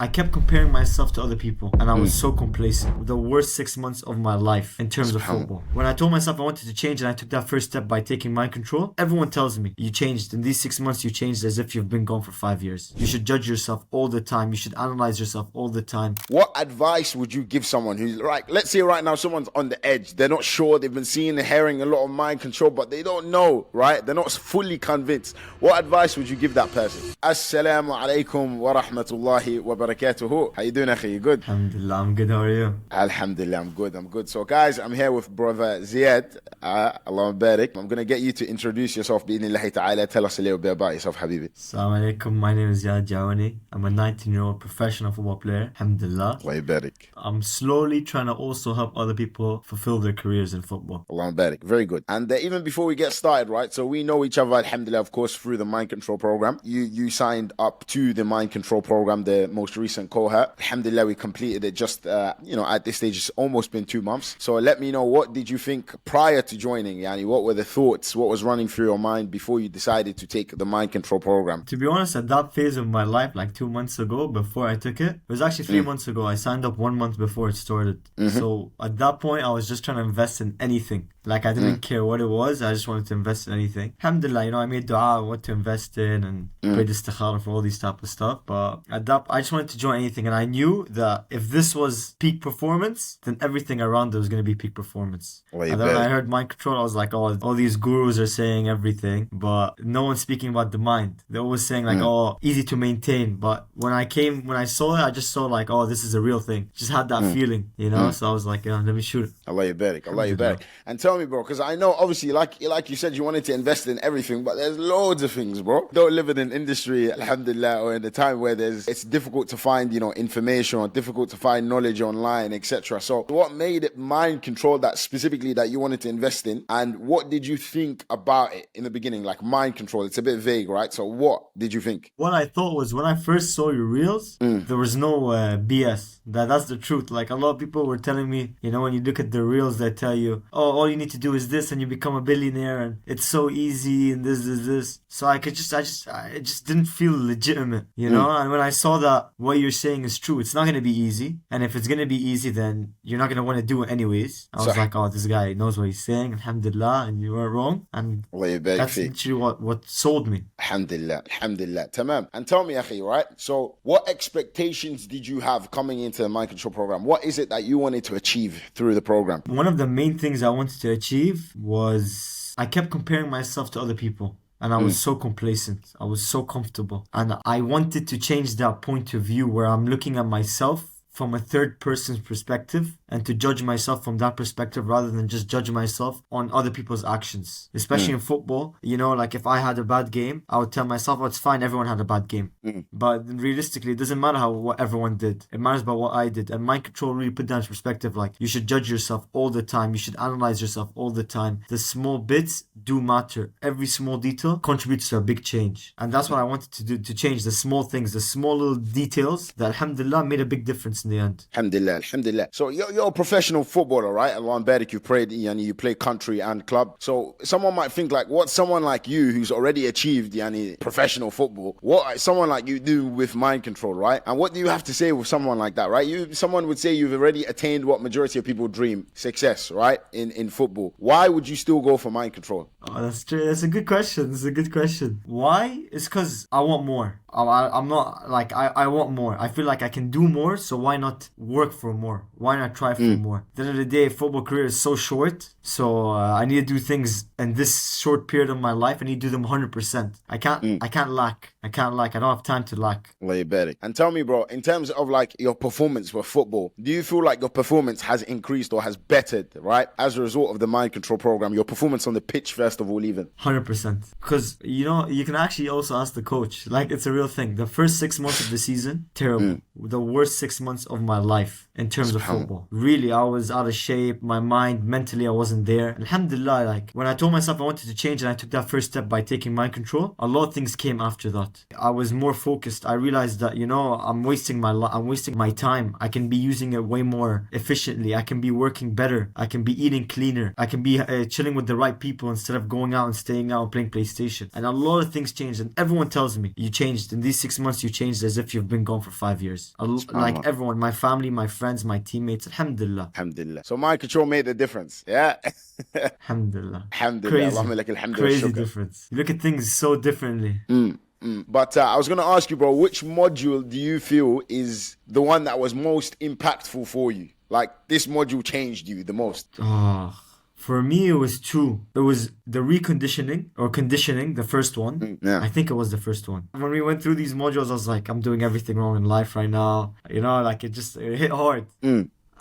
I kept comparing myself to other people, and I was so complacent. The worst 6 months of my life in terms of football. When I told myself I wanted to change and I took that first step by taking mind control, everyone tells me, you changed. In these 6 months, you changed as if you've been gone for 5 years. You should judge yourself all the time. You should analyze yourself all the time. What advice would you give someone who's like, let's say right now someone's on the edge. They're not sure. They've been seeing and hearing a lot of mind control, but they don't know, right? They're not fully convinced. What advice would you give that person? Assalamu alaykum wa rahmatullahi wa barakatuhu. How you doing, akhi? You good? Alhamdulillah, I'm good. How are you? Alhamdulillah, I'm good. So guys, I'm here with brother Ziad. Allah SWT. I'm going to get you to introduce yourself, bi'idhnillahi ta'ala. Tell us a little bit about yourself, habibi. Salam alaykum. My name is Ziad Jaouni. I'm a 19-year-old professional football player. Alhamdulillah. Allah SWT. I'm slowly trying to also help other people fulfill their careers in football. Allah SWT. Very good. And even before we get started, right? So we know each other, alhamdulillah, of course, through the mind control program. You signed up to the mind control program, the most recent cohort. Alhamdulillah, we completed it just, at this stage, it's almost been 2 months. So let me know, what did you think prior to joining? Yani, what were the thoughts? What was running through your mind before you decided to take the mind control program? To be honest, at that phase of my life, like 2 months ago, before I took it was actually 3 months ago. I signed up 1 month before it started. So at that point, I was just trying to invest in anything. Like, I didn't care what it was. I just wanted to invest in anything. Alhamdulillah, I made dua what to invest in and prayed istikhara for all these type of stuff. But at that, I just wanted to join anything. And I knew that if this was peak performance, then everything around it was going to be peak performance. And then when I heard mind control, I was like, oh, all these gurus are saying everything, but no one's speaking about the mind. They're always saying like, oh, easy to maintain. But when I saw it, I just saw like, oh, this is a real thing. Just had that feeling, So I was like, let me shoot it. Allah barik, Allah barik. And tell me, bro, because I know obviously, like you said, you wanted to invest in everything, but there's loads of things, bro. Don't live in an industry, alhamdulillah, or in a time where it's difficult to find, information, or difficult to find knowledge online, etc. So what made it mind control that specifically that you wanted to invest in? And what did you think about it in the beginning? Like mind control, it's a bit vague, right? So what did you think? What I thought was, when I first saw your reels, there was no BS. That's the truth. Like, a lot of people were telling me, when you look at the reels, they tell you, oh, all you need to do is this and you become a billionaire and it's so easy and this. So I just didn't feel legitimate, And when I saw that what you're saying is true, it's not going to be easy. And if it's going to be easy, then you're not going to want to do it anyways. I was like, oh, this guy knows what he's saying, alhamdulillah, and you weren't wrong. And that's literally what sold me. Alhamdulillah, tamam. And tell me, akhi, right? So what expectations did you have coming into the mind control program? What is it that you wanted to achieve through the program? One of the main things I wanted to achieve was, I kept comparing myself to other people. And I was so complacent. I was so comfortable. And I wanted to change that point of view where I'm looking at myself from a third person's perspective and to judge myself from that perspective rather than just judge myself on other people's actions. Especially in football, like if I had a bad game, I would tell myself, oh, it's fine, everyone had a bad game. But realistically, it doesn't matter what everyone did. It matters about what I did. And mind control really put that into perspective. Like, you should judge yourself all the time. You should analyze yourself all the time. The small bits do matter. Every small detail contributes to a big change. And that's what I wanted to do, to change the small things, the small little details that, alhamdulillah, made a big difference in the end. Alhamdulillah. So you're a professional footballer, right? Allah SWT, you play country and club. So someone might think like, what someone like you who's already achieved professional football, what someone like you do with mind control, right? And what do you have to say with someone like that, right? Someone would say you've already attained what majority of people dream, success, right? In football. Why would you still go for mind control? Oh, that's true. That's a good question. Why? It's because I want more. I'm not like, I want more. I feel like I can do more, so why not work for more? Why not try for more? At the end of the day, football career is so short, so I need to do things in this short period of my life. I need to do them 100%. I can't lack. I don't have time to lack. And tell me, bro, in terms of like your performance with football, do you feel like your performance has increased or has bettered, right? As a result of the mind control program, your performance on the pitch, first of all, even? 100%. Because, you can actually also ask the coach. Like, it's a real thing. The first 6 months of the season, terrible. The worst 6 months of my life in terms of football. Really, I was out of shape. My mind, mentally, I wasn't there. Alhamdulillah, like when I told myself I wanted to change and I took that first step by taking mind control, a lot of things came after that. I was more focused. I realized that, I'm wasting my time. I can be using it way more efficiently. I can be working better. I can be eating cleaner. I can be chilling with the right people instead of going out and staying out and playing PlayStation. And a lot of things changed. And everyone tells me, you changed. In these 6 months, you changed as if you've been gone for 5 years. Like everyone, my family, my friends, my teammates. Alhamdulillah. Alhamdulillah. So mind control made a difference. Yeah. Alhamdulillah. Alhamdulillah. Crazy difference. You look at things so differently. But I was going to ask you, bro, which module do you feel is the one that was most impactful for you? Like this module changed you the most? For me, it was two. It was the reconditioning or conditioning, the first one. Yeah. I think it was the first one. When we went through these modules, I was like, I'm doing everything wrong in life right now. Like it hit hard.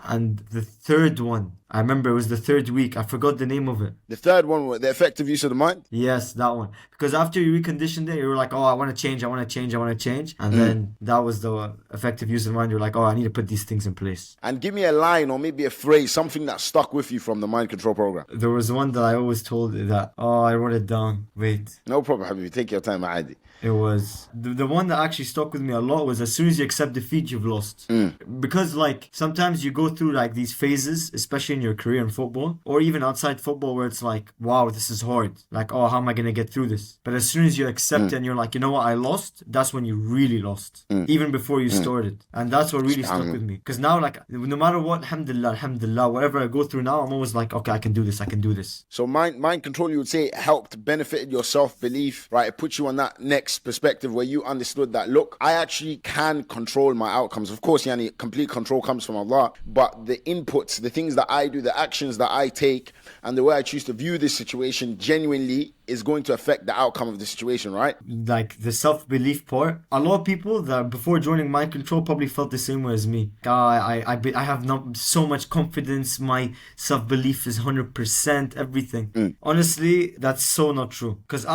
And the third one, I remember it was the third week. I forgot the name of it. The third one, the effective use of the mind? Yes, that one. Because after you reconditioned it, you were like, oh, I want to change. And then that was the effective use of the mind. You're like, oh, I need to put these things in place. And give me a line or maybe a phrase, something that stuck with you from the mind control program. There was one that I always told that, I wrote it down. Wait. No problem, Habibi. Take your time, Adi. It was the one that actually stuck with me a lot was as soon as you accept defeat, you've lost. Because like sometimes you go through like these phases, especially in your career in football or even outside football, where it's like, wow, this is hard. Like, oh, how am I gonna get through this? But as soon as you accept it and you're like, you know what, I lost. That's when you really lost, even before you started. And that's what really stuck with me. Because now, like, no matter what, alhamdulillah, whatever I go through now, I'm always like, okay, I can do this. So mind control, you would say, helped, benefited your self-belief, right? It puts you on that next perspective where you understood that, look, I actually can control my outcomes. Of course, complete control comes from Allah, but the inputs, the things that I do, the actions that I take, and the way I choose to view this situation genuinely is going to affect the outcome of the situation, right? Like the self-belief part, a lot of people that before joining mind control probably felt the same way as me. I have not so much confidence, my self-belief is 100%, everything. Honestly, that's so not true. Because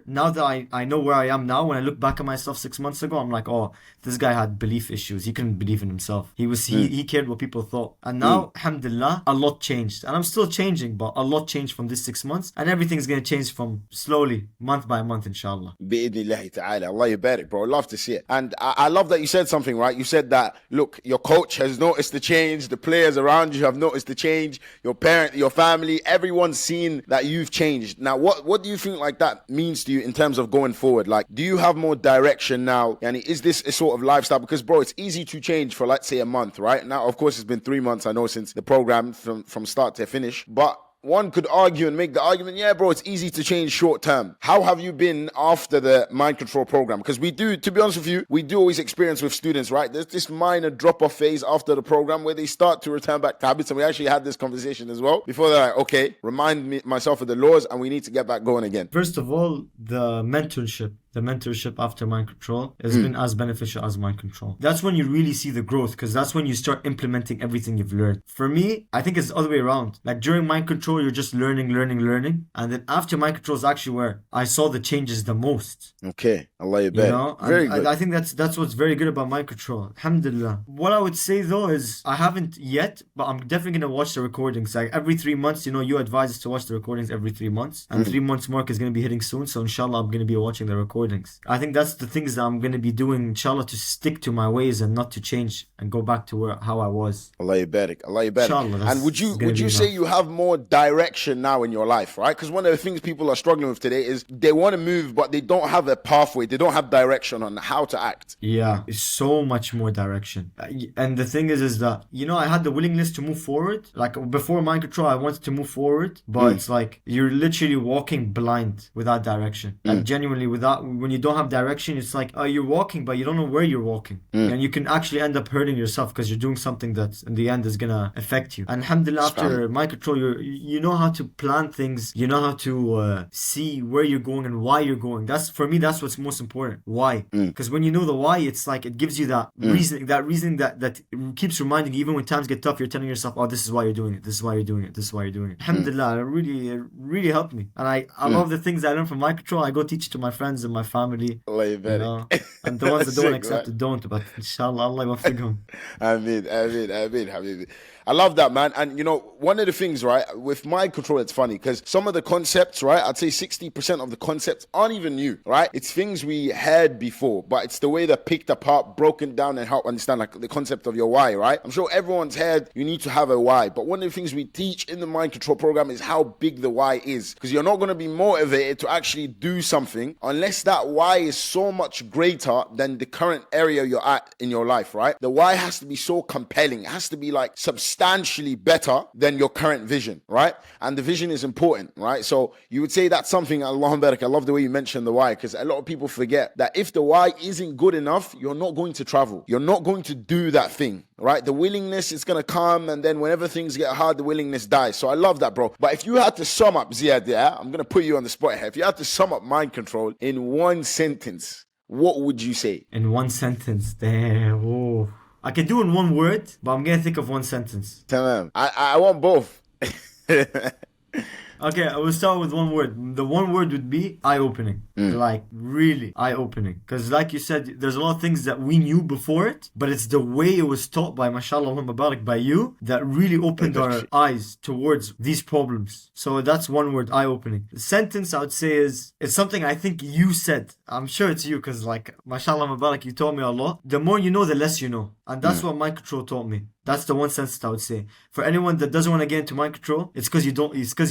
now that I know where I am now, when I look back at myself 6 months ago, I'm like, oh, this guy had belief issues. He couldn't believe in himself. He cared what people thought. And now, alhamdulillah, a lot changed. And I'm still changing, but a lot changed from this 6 months. And everything's going to change from slowly, month by month, inshallah. Bi'idhnillahi ta'ala. Allah yubarik, bro. I love to see it. And I love that you said something, right? You said that, look, your coach has noticed the change. The players around you have noticed the change. Your parent, your family, everyone's seen that you've changed. Now, what do you think like that means to you in terms of going forward? Like, do you have more direction now? And is this a sort of lifestyle? Because, bro, it's easy to change for, let's say, a month, right? Now, of course, it's been 3 months, I know, since the program from start to finish. But one could argue and make the argument, yeah, bro, it's easy to change short term. How have you been after the mind control program? Because we do, to be honest with you, we do always experience with students, right? There's this minor drop-off phase after the program where they start to return back to habits. And we actually had this conversation as well. Before they're like, okay, myself of the laws and we need to get back going again. First of all, the mentorship after mind control has been as beneficial as mind control. That's when you really see the growth, because that's when you start implementing everything you've learned. For me, I think it's the other way around. Like during mind control, you're just learning. And then after mind control is actually where I saw the changes the most. Okay. Allah yubarik. Very good. I think that's what's very good about mind control. Alhamdulillah. What I would say though is I haven't yet, but I'm definitely going to watch the recordings. Like every 3 months, you advise us to watch the recordings every 3 months. And 3 months mark is going to be hitting soon. So inshallah, I'm going to be watching the recordings. I think that's the things that I'm going to be doing, inshallah, to stick to my ways and not to change and go back to how I was. Allah yubarik. Allah yubarik. Inshallah, and would you say you have more direction now in your life, right? Because one of the things people are struggling with today is they want to move, but they don't have a pathway. They don't have direction on how to act. Yeah, it's so much more direction. And the thing is that, I had the willingness to move forward. Like before mind control, I wanted to move forward, but it's like you're literally walking blind without direction. Like genuinely when you don't have direction, it's like you're walking, but you don't know where you're walking. And you can actually end up hurting yourself because you're doing something that in the end is going to affect you. And alhamdulillah, after mind control, you know how to plan things. You know how to see where you're going and why you're going. For me, that's what's most important. Why? Because when you know the why, it's like it gives you that reason that keeps reminding you, even when times get tough, you're telling yourself, oh, this is why you're doing it. This is why you're doing it. This is why you're doing it. Alhamdulillah, it really helped me. And I love the things I learned from mind control. I go teach it to my friends and my my family. Allah You يبارك. know, and the ones that don't Sick, accept man. it don't. But inshallah, Allah يوفقهم. Ameen, ameen, ameen, habibi. I love that, man. And you know, one of the things, right, with mind control, it's funny because some of the concepts, right, I'd say 60% of the concepts aren't even new, right? It's things we heard before, but it's the way they're picked apart, broken down, and help understand like the concept of your why, right? I'm sure everyone's heard you need to have a why, but one of the things we teach in the mind control program is how big the why is, because you're not going to be motivated to actually do something unless that why is so much greater than the current area you're at in your life, right? The why has to be so compelling. It has to be like substantially better than your current vision, right? And the vision is important, right? So you would say that's something, Allahumma barak. I love the way you mentioned the why, because a lot of people forget that if the why isn't good enough, you're not going to travel. You're not going to do that thing, right? The willingness is going to come, and then whenever things get hard, the willingness dies. So I love that, bro. But if you had to sum up, Ziad, yeah, I'm going to put you on the spot here. If you had to sum up mind control in one sentence, what would you say? In one sentence, damn. Oh. I can do in one word, but I'm gonna think of one sentence. Tamam. I want both. Okay, I will start with one word. The one word would be eye-opening. Like, really eye-opening. Because like you said, there's a lot of things that we knew before it, but it's the way it was taught by, mashallah, Allahumma barak, by you, that really opened our eyes towards these problems. So that's one word, eye-opening. The sentence I would say is, it's something I think you said. I'm sure it's you, because like, mashallah, Allahumma barak, you taught me a lot. The more you know, the less you know. And that's what mind control taught me. That's the one sentence I would say. For anyone that doesn't want to get into mind control, it's because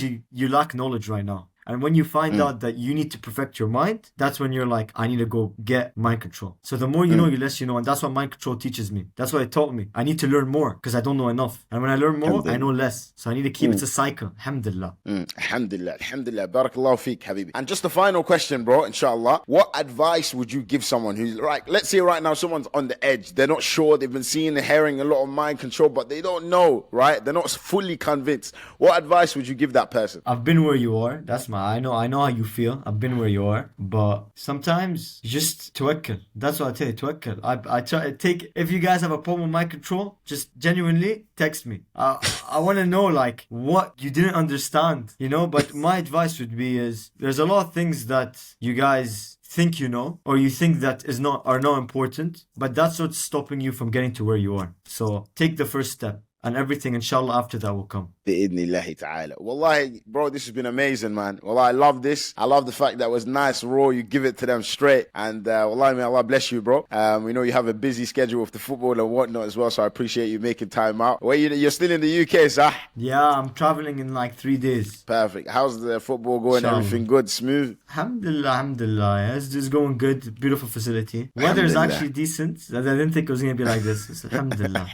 you lack knowledge right now. And when you find out that you need to perfect your mind, that's when you're like, I need to go get mind control. So the more you know, the less you know. And that's what mind control teaches me. That's what it taught me. I need to learn more because I don't know enough. And when I learn more, I know less. So I need to keep it's a cycle. Alhamdulillah. Alhamdulillah. Alhamdulillah. Barakallahu feek, habibi. And just the final question, bro, inshallah. What advice would you give someone who's like, let's say right now someone's on the edge. They're not sure. They've been seeing and hearing a lot of mind control, but they don't know, right? They're not fully convinced. What advice would you give that person? I've been where you are. I know how you feel. I've been where you are. But sometimes just tawakkal. That's what I tell you, tawakkal. I try to take, if you guys have a problem with mind control, just genuinely text me. I want to know like what you didn't understand, you know? But my advice would be is there's a lot of things that you guys think you know, or you think that are not important, but that's what's stopping you from getting to where you are. So take the first step. And everything, inshallah, after that will come. Bi'idhnillahi ta'ala. Wallahi, bro, this has been amazing, man. Wallahi, I love this. I love the fact that it was nice, raw. You give it to them straight. And wallahi, may Allah bless you, bro. We know you have a busy schedule with the football and whatnot as well, so I appreciate you making time out. Well, you're still in the UK, sir? Yeah, I'm traveling in like 3 days. Perfect. How's the football going? Inshallah. Everything good? Smooth? Alhamdulillah, alhamdulillah. Yeah, it's just going good. Beautiful facility. Weather is actually decent. I didn't think it was going to be like this. So, alhamdulillah.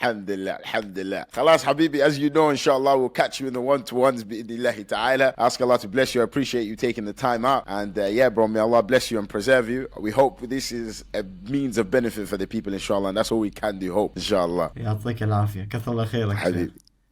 Alhamdulillah, alhamdulillah. Khalas, Habibi, as you know, inshallah, we'll catch you in the one-to-ones, bi'idhnillahi ta'ala. Ask Allah to bless you. I appreciate you taking the time out. And yeah, bro, may Allah bless you and preserve you. We hope this is a means of benefit for the people, inshallah. And that's all we can do, hope, inshallah. يعطيك العافية. كثر الله خيرك. Habibi.